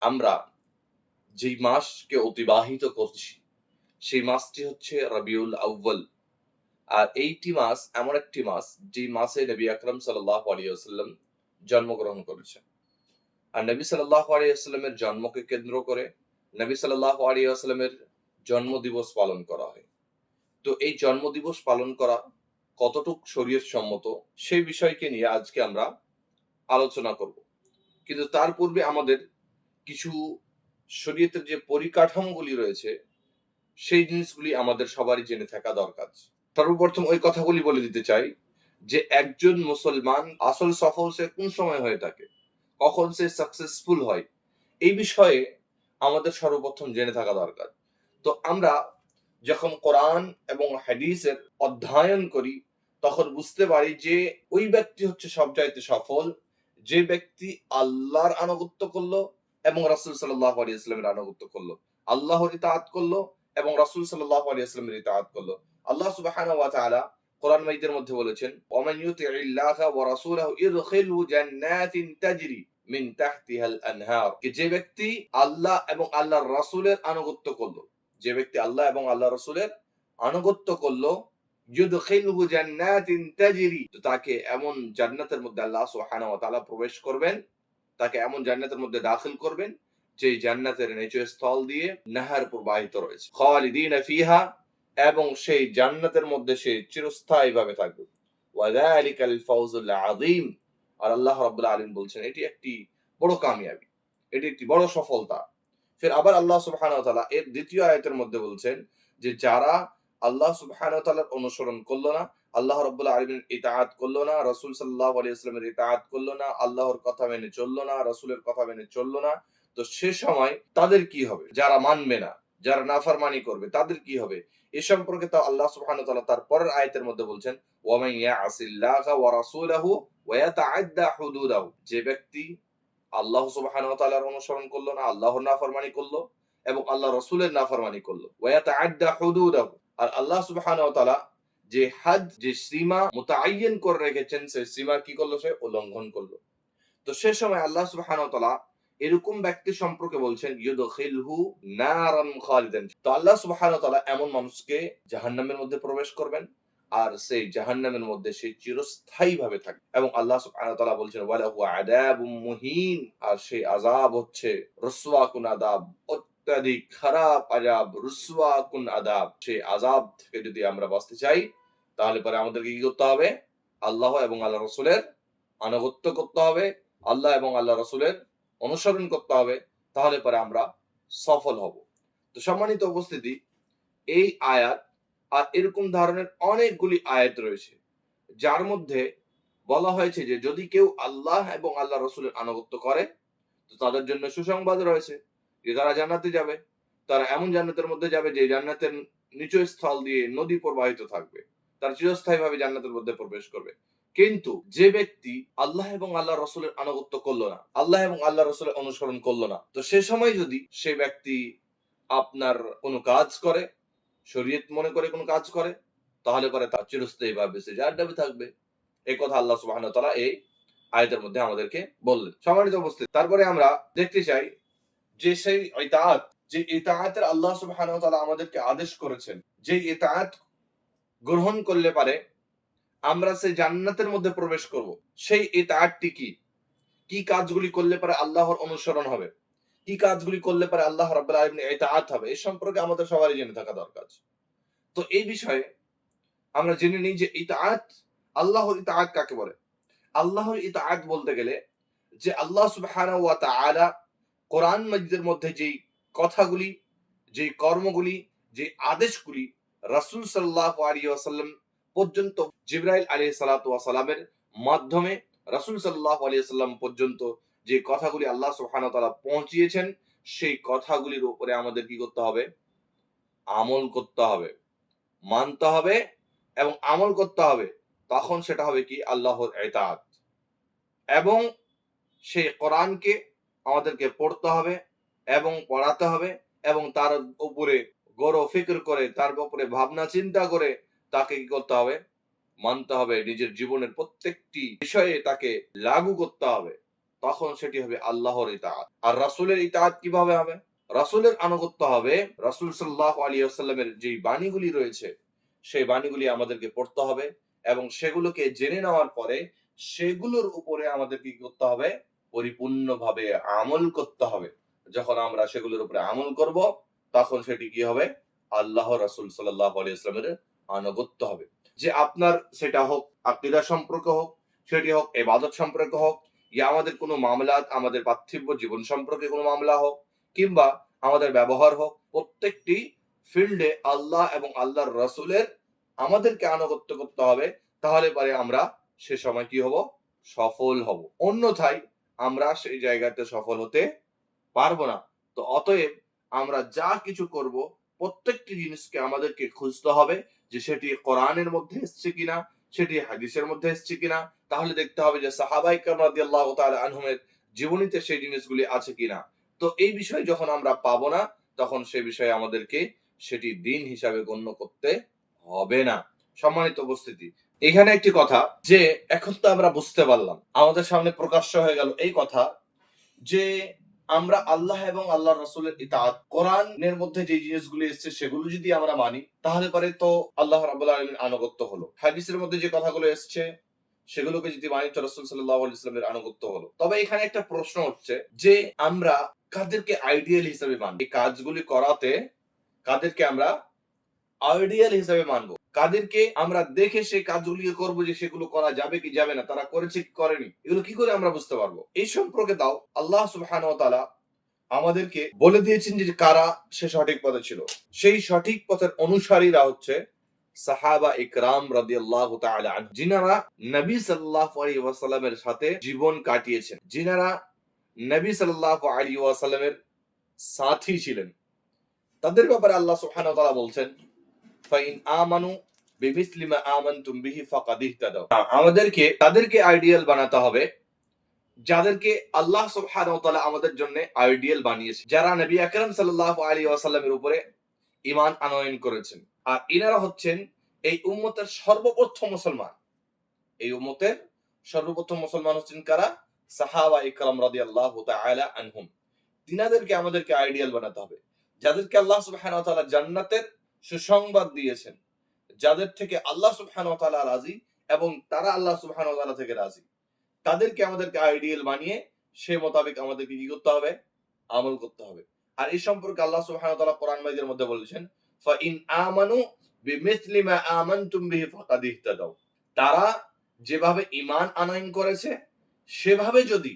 আমরা যেই মাসকে অতিবাহিত করছি, সেই মাসটি হচ্ছে রবিউল আউয়াল। আর এইটি মাস এমন একটি মাস, যে মাসে নবী আকরাম সাল্লাল্লাহু আলাইহি ওয়াসাল্লাম জন্মগ্রহণ করেছেন। আর নবী সাল্লাল্লাহু আলাইহি ওয়াসাল্লামের জন্মকে কেন্দ্র করে নবী সাল্লাল্লাহু আলাইহি ওয়াসাল্লামের জন্মদিবস পালন করা হয়। তো এই জন্মদিবস পালন করা কতটুক শরীয়ত সম্মত, সেই বিষয়কে নিয়ে আজকে আমরা আলোচনা করব। কিন্তু তার পূর্বে আমাদের কিছু শরীয়তের যে পরিকাঠামোগুলি রয়েছে, সেই জিনিসগুলি আমাদের সবারই জেনে থাকা দরকার। সর্বপ্রথম ওই কথাগুলি বলে দিতে চাই যে একজন মুসলমান আসল সফল সে কোন সময় হয়ে থাকে, কখন সে সাকসেসফুল হয়, এই বিষয়ে আমাদের সর্বপ্রথম জেনে থাকা দরকার। তো আমরা যখন কোরআন এবং হাদিসের অধ্যয়ন করি, তখন বুঝতে পারি যে ওই ব্যক্তি হচ্ছে সবচাইতে সফল, যে ব্যক্তি আল্লাহর আনুগত্য করলো এবং রাসূল সাল্লাল্লাহু আলাইহি ওয়াসাল্লামের আনুগত্য করলো, আল্লাহর ইতাআত করলো এবং রাসূল সাল্লাল্লাহু আলাইহি ওয়াসাল্লামের ইতাআত করলো। আল্লাহ সুবহানাহু ওয়া তাআলা কোরআন মাজিদের মধ্যে বলেছেন, ওমান ইউতিইল্লাহা ওয়া রাসূলাহু ইদখিলহু জান্নাতিন তাজরি মিন তাহতিহাল আনহার। যে ব্যক্তি আল্লাহ এবং আল্লাহর রাসূলের আনুগত্য করলো, যে ব্যক্তি আল্লাহ এবং আল্লাহ রাসূলের আনুগত্য করলো, ইউদখিলহু জান্নাতিন তাজরি, তো তাকে এমন জান্নাতের মধ্যে আল্লাহ সুবহানাহু ওয়া তাআলা প্রবেশ করবেন, তাকে এমন জান্নাতের মধ্যে দাখিল করবেন যে জান্নাতের নিচের স্থল দিয়ে নাহার প্রবাহিত রয়েছে, খালিদিনা ফিহা, এবং সেই জান্নাতের মধ্যে সে চিরস্থায়ীভাবে থাকবে। ওয়া যালিকাল ফাওজুল আযীম। আর আল্লাহ রাব্বুল আলামিন বলছেন এটি একটি বড় কামিয়াবি, এটি একটি বড় সফলতা। ফির আবার আল্লাহ সুবহানাহু ওয়া তাআলা এর দ্বিতীয় আয়াতের মধ্যে বলছেন যে যারা আল্লাহ সুবহানাহু ওয়া তাআলার অনুসরণ করলো না, আল্লাহ রাব্বুল আলামিনের ইতাআত করলো না, রাসূল সাল্লাল্লাহু আলাইহি ওয়াসাল্লামের ইতাআত করলো না, আল্লাহর কথা মেনে চললো না, রাসূলের কথা মেনে চললো না, তো সে সময় তাদের কি হবে? যারা মানবে না, যারা নাফরমানি করবে, তাদের কি হবে? এ সম্পর্কে তো আল্লাহ সুবহানাহু ওয়া তাআলা তার পরের আয়াতের মধ্যে বলছেন, ওয়া মান ইয়াসিল্লাহা ওয়া রাসূলাহু ওয়া ইয়াতাআদ্দা হুদুদাহু। যে ব্যক্তি আল্লাহ সুবহানাহু ওয়া তাআলার অনুসরণ করলো না, আল্লাহর নাফরমানি করলো এবং আল্লাহ রাসূলের নাফরমানি করলো, ওয়া ইয়াতাআদ্দা হুদুদাহু। আর আল্লাহ সুবহানাহু ওয়া তাআলা যে হদ, যে সীমা মুতাআয়্যান করে রেখেছেন, সেই সীমা কি করলো? সে উল্লঙ্ঘন করলো। তো সে সময় আল্লাহ সুবহানাহু ওয়া তাআলা এরকম ব্যক্তি সম্পর্কে বলছেন, ইউদখিলহু নারান খালিদান। তো আল্লাহ সুবহানাহু ওয়া তাআলা এমন মানুষকে জাহান্নামের মধ্যে প্রবেশ করবেন, আর সেই জাহান্নামের মধ্যে সে চিরস্থায়ীভাবে থাকবে। এবং আল্লাহ সুবহানাহু ওয়া তাআলা বলছেন, ওয়ালাহু আযাবুম মুহিন। আর সেই আযাব হচ্ছে রুসওয়া কুন আযাব, অত্যাধিক খারাপ আযাব, রুসওয়া কুন আযাব। সেই আযাব থেকে যদি আমরা বাঁচতে চাই, তাহলে পরে আমাদেরকে কি করতে হবে? আল্লাহ এবং আল্লাহ রাসূলের আনুগত্য করতে হবে, আল্লাহ এবং আল্লাহ রাসূলের অনুসরণ করতে হবে, তাহলে পরে আমরা সফল হব। তো সম্মানিত উপস্থিতি, এই আয়াত আর এরকম ধরনের অনেকগুলি আয়াত রয়েছে, যার মধ্যে বলা হয়েছে যে যদি কেউ আল্লাহ এবং আল্লাহ রাসূলের আনুগত্য করে, তো তাদের জন্য সুসংবাদ রয়েছে যে তারা জান্নাতে যাবে। তারা এমন জান্নাতের মধ্যে যাবে যে জান্নাতের নিচু স্থল দিয়ে নদী প্রবাহিত থাকবে। তারা চিরস্থায়ীভাবে জান্নাতের মধ্যে প্রবেশ করবে। কিন্তু যে ব্যক্তি আল্লাহ এবং আল্লাহ রাসূলের আনুগত্য করলো না, আল্লাহ এবং আল্লাহ রাসূলের অনুসরণ করলো না, তো সে সময় যদি সে ব্যক্তি আপনার কোন কাজ করে, শরীয়ত মনে করে কোন কাজ করে, তাহলে পরে তার চিরস্থায়ীভাবে সে জাহান্নামে থাকবে। এই কথা আল্লাহ সুবহানাহু ওয়া তাআলা এই আয়াতের মধ্যে আমাদেরকে বললেন। সম্মানিত উপস্থিতি, তারপরে আমরা দেখতে চাই যে সেই ইতাআত, যে ইতাআতের আল্লাহ সুবহানাহু ওয়া তাআলা আমাদেরকে আদেশ করেছেন, যে ইতাআত গ্রহণ করলে পারে আমরা সেই জান্নাতের মধ্যে প্রবেশ করব, সেই ইতাআতটি কি? কি কাজগুলি করলে পারে আল্লাহর অনুসরণ হবে? কি কাজগুলি করলে পারে আল্লাহ রাব্বুল আলামিনের ইতাআত হবে? এই সম্পর্কে আমাদের সবারই জেনে থাকা দরকার। তো এই বিষয়ে আমরা জেনে নিই যে ইতাআত, আল্লাহর ইতাআত কাকে বলে? আল্লাহর ইতাআত বলতে গেলে যে আল্লাহ সুবহানাহু ওয়া তাআলা কোরআন মাজিদের মধ্যে যেই কথাগুলি, যেই কর্মগুলি, যে আদেশগুলি রাসূল সাল্লাল্লাহু আলাইহি ওয়াসাল্লাম পর্যন্ত, জিবরাইল আলাইহিস সালাতু ওয়াস সালামের মাধ্যমে রাসূল সাল্লাল্লাহু আলাইহি ওয়াসাল্লাম পর্যন্ত যে কথাগুলি আল্লাহ সুবহানাহু ওয়া তাআলা পৌঁছিয়েছেন, সেই কথাগুলির উপরে আমাদের কি করতে হবে? আমল করতে হবে, মানতে হবে এবং আমল করতে হবে। তখন সেটা হবে কি? আল্লাহর ইতাআত। এবং সেই কোরআনকে আমাদেরকে পড়তে হবে এবং পড়াতে হবে এবং তার উপরে গৌর ফিকর করে, তার উপরে ভাবনা চিন্তা করে তাকে কি করতে হবে? মানতে হবে। নিজের জীবনের প্রত্যেকটি বিষয়ে তাকে লাগু করতে হবে। তখন সেটি হবে আল্লাহর ইতাআত। আর রাসূলের ইতাআত কিভাবে হবে? রাসূলের আনুগত্য হবে রাসূল সাল্লাল্লাহু আলাইহি ওয়াসাল্লামের যেই বাণীগুলি রয়েছে সেই বাণীগুলি আমাদেরকে পড়তে হবে এবং সেগুলোকে জেনে নেওয়ার পরে সেগুলোর উপরে আমাদের কি করতে হবে? পরিপূর্ণভাবে আমল করতে হবে। যখন আমরা সেগুলোর উপরে আমল করব তখন সেটি কি হবে? আল্লাহ রাসূল সাল্লাল্লাহু আলাইহি ওয়াসাল্লামের আনুগত্য হবে। যে আপনার সেটা হোক আকীদা সম্পর্ক হোক, সেটি হোক ইবাদত সম্পর্ক হোক, ইয়া আমাদের কোনো মামলাত, আমাদের পার্থিব জীবন সম্পর্কে কোনো মামলা হোক, কিংবা আমাদের ব্যবহার হোক, প্রত্যেকটি ফিল্ডে আল্লাহ এবং আল্লাহর রাসূলের আমাদেরকে আনুগত্য করতে হবে। তাহলে পরে আমরা সে সময় কি হব? সফল হব। অন্যথায় আমরা সেই জায়গাতে সফল হতে পারবো না। তো অতএব আমরা যা কিছু করব প্রত্যেকটি জিনিসকে আমাদেরকে খুঁজতে হবে যে সেটি কোরআনের মধ্যে এসছে কিনা, সেটি হাদিসের মধ্যে এসছে কিনা। তাহলে দেখতে হবে যে সাহাবায়ে কেরাম রাদিয়াল্লাহু তাআলা আনহুমের জীবনীতে সেই জিনিসগুলি আছে কিনা। তো এই বিষয় যখন আমরা পাবো না তখন সে বিষয়ে আমাদেরকে সেটি দ্বীন হিসাবে গণ্য করতে হবে না। সম্মানিত উপস্থিতি, এখানে একটি কথা যে এখন তো আমরা বুঝতে পারলাম, আমাদের সামনে প্রকাশ্য হয়ে গেল এই কথা যে আমরা আল্লাহ এবং আল্লাহর রাসূলের ইতাআত, কোরআনের মধ্যে যে জিনিসগুলো এসেছে সেগুলো যদি আমরা মানি তাহলে পরে তো আল্লাহ রাব্বুল আলামিনের আনুগত্য হলো। হাদিসের মধ্যে যে কথাগুলো এসেছে সেগুলোকে যদি মানি তো রাসূল সাল্লাল্লাহু আলাইহি ওয়াসাল্লামের আনুগত্য হলো। তবে এখানে একটা প্রশ্ন হচ্ছে যে আমরা কাদেরকে আইডিয়াল হিসেবে মানব? এই কাজগুলি করাতে কাদেরকে আমরা আইডিয়াল হিসেবে মানবো? কাদেরকে আমরা দেখে সেই কাজগুলি করব যে সেগুলো করা যাবে কি যাবে না, তারা করেছে কি করেনি, এগুলো কি করে আমরা বুঝতে পারবো? এই সম্পর্কে তাও আল্লাহ সুবহানাহু ওয়া তাআলা আমাদেরকে বলে দিয়েছেন যে কারা সে সঠিক পথে ছিল। সেই সঠিক পথের অনুসারীরা হচ্ছে সাহাবা ইকরাম রাদিয়াল্লাহু তাআলা আনহুম, যিনারা নবী সাল্লাল্লাহু আলাইহি ওয়াসাল্লামের সাথে জীবন কাটিয়েছেন, যিনারা নবী সাল্লাল্লাহু আলাইহি ওয়াসাল্লামের সাথী ছিলেন। তাদের ব্যাপারে আল্লাহ সুবহানাহু ওয়া তাআলা বলছেন ফাইন আমানু বিমিসলি মা আমানতুম বিহি ফাকাদ ইহতাদাও। আমাদেরকে তাদেরকে আইডিয়াল বানাতে হবে যাদেরকে আল্লাহ সুবহানাহু ওয়া তাআলা আমাদের জন্য আইডিয়াল বানিয়েছে, যারা নবী আকরাম সাল্লাল্লাহু আলাইহি ওয়াসাল্লামের উপরে ঈমান আনয়ন করেছেন। আর ইনারা হচ্ছেন এই উম্মতের সর্বপ্রথম মুসলমান। এই উম্মতের সর্বপ্রথম মুসলমান হচ্ছেন কারা? সাহাবা ইকরাম রাদিয়াল্লাহু তাআলা আনহুম। তিনাদেরকে আমাদেরকে আইডিয়াল বানাতে হবে, যাদেরকে আল্লাহ সুবহানাহু ওয়া তাআলা জান্নাতের সুসংবাদ দিয়েছেন, যাদের থেকে আল্লাহ সুবহানাহু ওয়া তাআলা রাজি এবং তারা আল্লাহ সুবহানাহু ওয়া তাআলা থেকে রাজি। তাদেরকে আমাদেরকে আইডিয়াল বানিয়ে সে মোতাবেক আমাদেরকে কি করতে হবে? আমল করতে হবে। আর এই সম্পর্কে আল্লাহ সুবহানাহু ওয়া তাআলা কোরআন মাজিদের মধ্যে বলেছেন ফাইন আমানু বিমিসলি মা আমানতুম বিহি ফাকাদ ইহতাদাও। তারা যেভাবে ঈমান আনয়ন করেছে সেভাবে যদি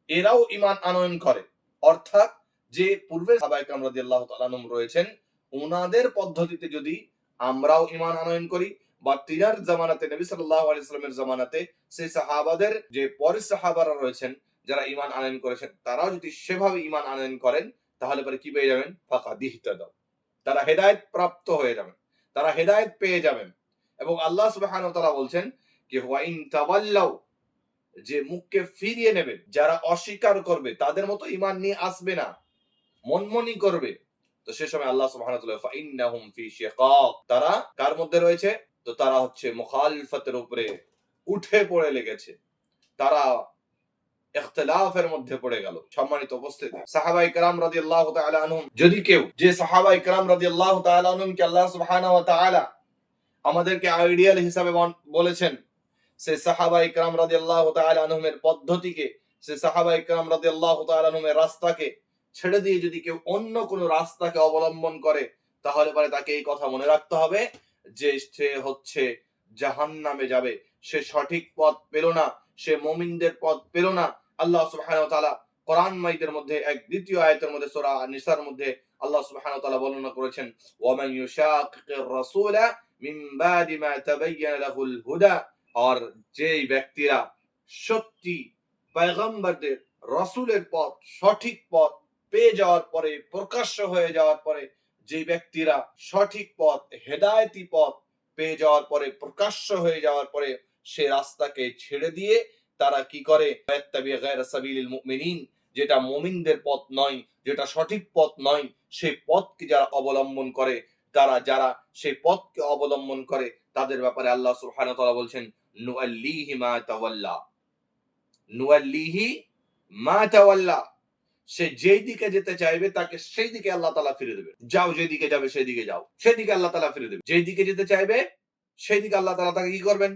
এরাও ঈমান আনয়ন করে, অর্থাৎ যে পূর্বে সাহাবায়ে কেরাম রাদিয়াল্লাহু তাআলা আনহুম রয়েছেন উনাদের পদ্ধতিতে যদি আমরাও ঈমান আনয়ন করি বা তিনার জামানাতে নবী সাল্লাল্লাহু আলাইহি ওয়াসাল্লামের জামানাতে সেই সাহাবাদের যে পরের সাহাবারা রয়েছেন যারা ঈমান আনয়ন করেছেন তারাও যদি সেভাবে ঈমান আনয়ন করেন তাহলে পরে কি পেয়ে যাবেন? ফাকাদ ইহতাদাও। তারা হেদায়েত প্রাপ্ত হয়ে যাবেন, তারা হেদায়েত পেয়ে যাবেন। এবং আল্লাহ সুবহানাহু ওয়া তাআলা বলছেন যে ওয়া ইন তাওয়াল্লাউ, যে মুখকে ফিরিয়ে নেবে, যারা অস্বীকার করবে, তাদের মতো ঈমান নিয়ে আসবে না, মনমনি করবে, তো সে সময় আল্লাহ সুবহানাহু ওয়া তাআলা ফাইন্নাহুম ফি শিকাক, তারা কার মধ্যে রয়েছে? তো তারা হচ্ছে মুখালিফাতের উপরে উঠে পড়ে লেগেছে, তারা ইখতিলাফের মধ্যে পড়ে গেল। সম্মানিত উপস্থিতি, সাহাবায়ে কেরাম রাদিয়াল্লাহু তাআলা আনহুম, যদি কেউ যে সাহাবায়ে কেরাম রাদিয়াল্লাহু তাআলা আনহুমকে আল্লাহ সুবহানাহু ওয়া তাআলা আমাদেরকে আইডিয়াল হিসাবে বলেছেন, সে সাহাবায়ে কেরাম রাদিয়াল্লাহু তাআলা আনহুমের পদ্ধতিকে, সে সাহাবায়ে কেরাম রাদিয়াল্লাহু তাআলা আনহুমের রাস্তাকে ছেড়ে দিয়ে যদি কেউ অন্য কোন রাস্তাকে অবলম্বন করে তাহলে পরে তাকে এই কথা মনে রাখতে হবে যে সে হচ্ছে জাহান্নামে যাবে, সে সঠিক পথ পেল না, সে মুমিনদের পথ পেল না। আল্লাহ সুবহানাহু ওয়া তাআলা কোরআন মাজিদের মধ্যে এক দ্বিতীয় আয়াতের মধ্যে সূরা নিসার মধ্যে আল্লাহ সুবহানাহু ওয়া তাআলা বর্ণনা করেছেন ওয়া মান ইউশাকিকির রাসূলা মিন বাদি মা তাবায়্যানা লাহুল হুদা, আর যেই ব্যক্তিরা সত্যি পয়গম্বরদের রাসূলের পথ, সঠিক পথ পেয়ে যাওয়ার পরে, প্রকাশ্য হয়ে যাওয়ার পরে, যে ব্যক্তিরা সঠিক পথ, হেদায়েতি পথ পেয়ে যাওয়ার পরে, প্রকাশ্য হয়ে যাওয়ার পরে সে রাস্তাকে ছেড়ে দিয়ে তারা কি করে? ইয়াত্তাবি গায়রা সাবিলিল মুমিনিন, যেটা মুমিনদের পথ নয়, যেটা সঠিক পথ নয়, সেই পথকে যারা অবলম্বন করে, যারা সেই পথকে অবলম্বন করে তাদের ব্যাপারে আল্লাহ সুবহানাহু ওয়া তাআলা বলছেন নুআল্লিহি মা তাওয়াল্লা, নুআল্লিহি মা তাওয়াল্লা, সে যেই দিকে যেতে চাইবে তাকে সেই দিকে আল্লাহ তাআলা ফিরে দেবে। যাও, যেদিকে যাবে সেই দিকে যাও, সেদিকে আল্লাহ তাআলা ফিরে দেবে। যেই দিকে যেতে চাইবে সেই দিকে আল্লাহ তাআলা তাকে কি করবেন?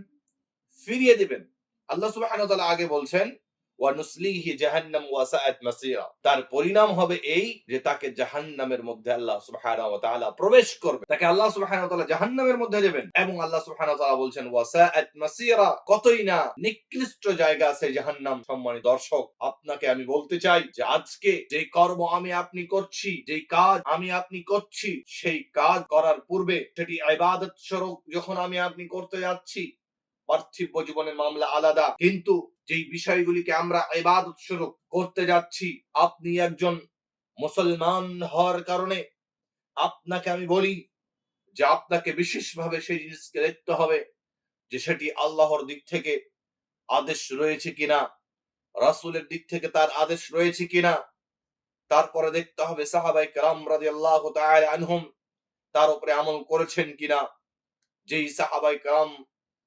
ফিরিয়ে দিবেন। আল্লাহ সুবহানাহু ওয়া তাআলা আগে বলছেন, ওয়া নুসলিহি জাহান্নাম ওয়া সাআত মাসীরা। তার পরিণাম হবে এই যে তাকে জাহান্নামের মধ্যে আল্লাহ সুবহানাহু ওয়া তাআলা প্রবেশ করবে। তাকে আল্লাহ সুবহানাহু ওয়া তাআলা জাহান্নামের মধ্যে দেবেন এবং আল্লাহ সুবহানাহু ওয়া তাআলা বলছেন ওয়া সাআত মাসীরা, কতই না নিকৃষ্ট জায়গা আছে জাহান্নাম। সম্মানিত দর্শক, আপনাকে আমি বলতে চাই যে আজকে যে কর্ম আমি আপনি করছি, যেই কাজ আমি আপনি করছি, সেই কাজ করার পূর্বে সেটি ইবাদত স্বরূপ যখন আমি আপনি করতে যাচ্ছি, পার্থিব জীবনের মামলা আলাদা, কিন্তু যেই বিষয়গুলিকে আমরা ইবাদত স্বরূপ করতে যাচ্ছি, আপনি একজন মুসলমান হওয়ার কারণে আপনাকে আমি বলি যে আপনাকে বিশেষভাবে সেই জিনিসকে দেখতে হবে যে সেটি আল্লাহর দিক থেকে আদেশ রয়েছে কিনা, রাসূলের দিক থেকে তার আদেশ রয়েছে কিনা। তারপরে দেখতে হবে সাহাবায়ে কেরাম রাদিয়াল্লাহু তাআলা আনহুম তার উপরে আমল করেছেন কিনা। যেই সাহাবায়ে কেরাম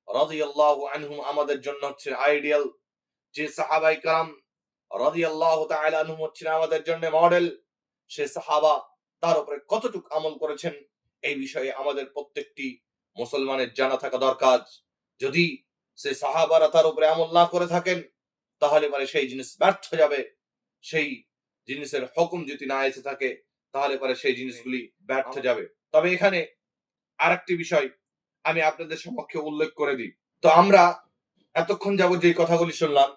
রাদিয়াল্লাহু আনহুম আমাদের জন্য হচ্ছে আইডিয়াল, যে সাহাবায়ে কেরাম রাদিয়াল্লাহু তাআলা আনহুম হচ্ছেন আমাদের জন্য মডেল, সে সাহাবা তার উপরে কতটুকু আমল করেছেন এই বিষয়ে আমাদের প্রত্যেকটি মুসলমানের জানা থাকা দরকার। যদি সে সাহাবারা তার উপরে আমল না করে থাকেন তাহলে পরে সেই জিনিস ব্যর্থ যাবে। সেই জিনিসের হুকুম যদি না এসে থাকে তাহলে পরে সেই জিনিসগুলি ব্যর্থ যাবে। তবে এখানে আরেকটি বিষয় আমি আপনাদের সমক্ষে উল্লেখ করে দিই। তো আমরা এতক্ষণ যাবত যে কথাগুলি শুনলাম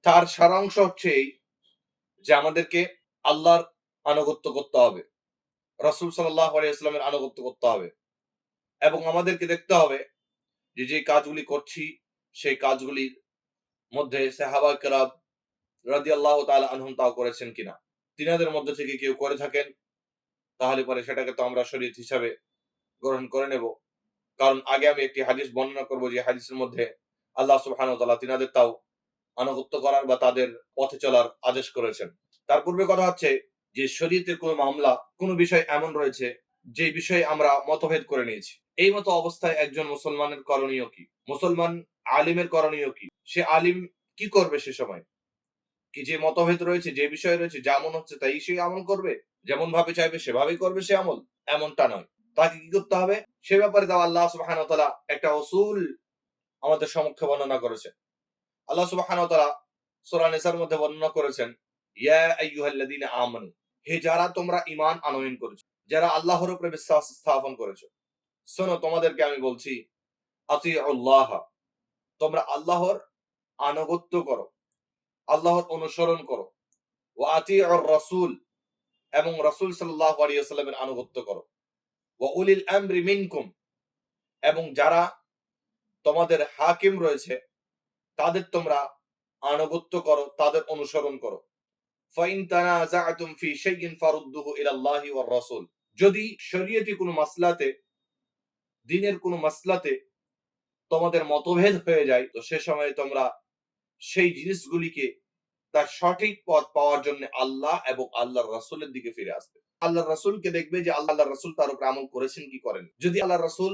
তার সারাংশ হচ্ছে এই যে আমাদেরকে আল্লাহর আনুগত্য করতে হবে, রাসূল সাল্লাল্লাহু আলাইহি ওয়াসাল্লামের আনুগত্য করতে হবে এবং আমাদেরকে দেখতে হবে যে যে কাজগুলি করছি সেই কাজগুলির মধ্যে সাহাবায়ে কেরাম রাদিয়াল্লাহু তাআলা আনহুম তাও করেছেন কিনা। তিনাদের মধ্যে থেকে কেউ করে থাকেন তাহলে পরে সেটাকে তো আমরা শরীয়ত হিসাবে গ্রহণ করে নেব। কারণ আগে আমি একটি হাদিস বর্ণনা করব যে হাদিসের মধ্যে আল্লাহ সুবহানাহু ওয়া তাআলা তিনাদের তাও আনুগত্য করার বা তাদের পথে চলার আদেশ করেছেন। তার পূর্বে কথা হচ্ছে যে শরীয়তের কোন মামলা, কোন বিষয় এমন রয়েছে যে বিষয়ে আমরা মতভেদ করে নিয়েছি। এই মতো অবস্থায় একজন মুসলমানের করণীয় কি? মুসলমান আলিমের করণীয় কি? সে আলিম কি করবে সে সময়? কি যে মতভেদ রয়েছে, যে বিষয় রয়েছে, যা মনে হচ্ছে তাই সে আমল করবে? যেমন ভাবে চাইবে সেভাবেই করবে সে আমল? এমনটা নয়। তাকে কি করতে হবে? সে ব্যাপারে তাও আল্লাহ সুবহানাহু ওয়া তাআলা একটা উসুল আমাদের সম্মুখে বর্ণনা করেছেন। আল্লাহ সুবহানাহু ওয়া তাআলা সূরা নিসার মধ্যে বর্ণনা করেছেন, ইয়া আইয়ুহাল্লাযীনা আমানু, হে যারা তোমরা ঈমান আনয়ন করেছো, যারা আল্লাহর উপরে বিশ্বাস স্থাপন করেছো, শোনো তোমাদেরকে আমি বলছি, আতিউল্লাহ, তোমরা আল্লাহর আনুগত্য করো, আল্লাহর অনুসরণ করো, ওয়া আতিউর রাসূল, এবং রাসূল সাল্লাল্লাহু আলাইহি ওয়াসাল্লামের আনুগত্য করো, ওয়া উলিল আমরি মিনকুম, এবং যারা তোমাদের হাকিম রয়েছে তাদের তোমরা আনুগত্য করো, তাদের অনুসরণ করো। ফাইন তানাযাতুম ফি শাইইন ফারুদ্দুহু ইলাল্লাহি ওয়ার রাসূল, যদি শরীয়তি কোনো মাসলাতে, দ্বীনের কোনো মাসলাতে তোমাদের মতভেদ হয়ে যায় তো সে সময় তোমরা সেই জিনিসগুলিকে তার সঠিক পথ পাওয়ার জন্য আল্লাহ এবং আল্লাহর রাসূলের দিকে ফিরে আসবে। আল্লাহর রাসূলকে দেখবে যে আল্লাহর রাসূল তার উপরে আমল করেছেন কি করেন। যদি আল্লাহর রাসূল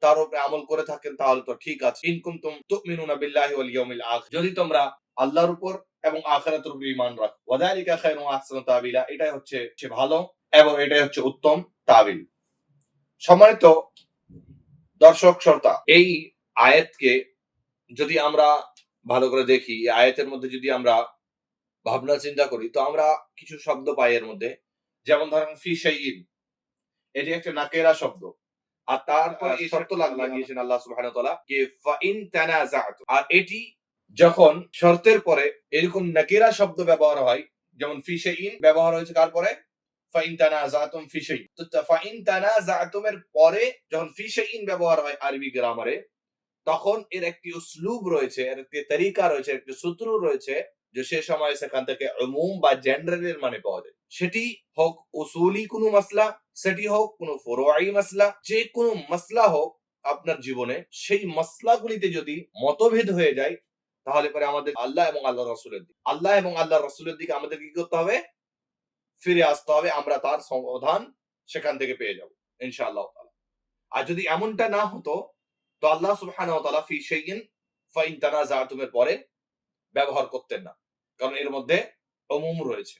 তার উপরে আমল করে থাকেন তাহলে তো ঠিক আছে। ইন কুনতুম তুমিনুনা বিল্লাহি ওয়াল ইয়াউমিল আখির, যদি তোমরা আল্লাহর উপর এবং আখিরাতের উপর ঈমান রাখো, ওয়াযালিকা খায়রুন ওয়া আহসানু তাবিলা, এটাই হচ্ছে ভালো এবং এটাই হচ্ছে উত্তম তাবিল। সম্মানিত দর্শক শ্রোতা, এই আয়াতকে যদি আমরা ভালো করে দেখি, এই আয়াতের মধ্যে যদি আমরা ভাবনা চিন্তা করি তো আমরা কিছু শব্দ পাই এর মধ্যে। যেমন ধরেন ফি শাইইন, এটি একটা নাকেরা শব্দ। আর তারপর এই শর্ত লাগিয়েছেন আল্লাহ সুবহানাহু ওয়া তাআলা যে ফাইন তানাযাতু, আর এটি যখন শর্তের পরে এরকম নাকিরা শব্দ ব্যবহার হয়, যেমন ফি শাইইন ব্যবহার হয়েছে কার পরে? ফাইন তানাযাতুম ফি শাইইন। তো ফাইন তানাযাতুম এর পরে যখন ফি শাইইন ব্যবহার হয় আরবি গ্রামারে, তখন এর একটি উসলুব রয়েছে, এর একটি তরিকা রয়েছে, একটি সূত্র রয়েছে যে সে সময় সেখান থেকে উমুম বা জেনারেলের মানে পাওয়া যায়। সেটি হোক উসুলি কোনো মাসলা, সেটি হোক কোনো ফুরুই মাসলা, যে কোনো মাসলা হোক আপনার জীবনে, সেই মাসলাগুলিতে যদি মতভেদ হয়ে যায় তাহলে পরে আমাদের আল্লাহ এবং আল্লাহর রাসূলের দিকে, আল্লাহ এবং আল্লাহর রাসূলের দিকে আমাদের কি করতে হবে? ফিরে আসতে হবে। আমরা তার সমাধান সেখান থেকে পেয়ে যাব ইনশাআল্লাহ তাআলা। আর যদি এমনটা না হতো তো আল্লাহ সুবহানাহু ওয়া তাআলা ফি শাইইন ফাইন তানাযাতুম এর পরে ব্যবহার করতেন না। কারণ এর মধ্যে উমুম রয়েছে।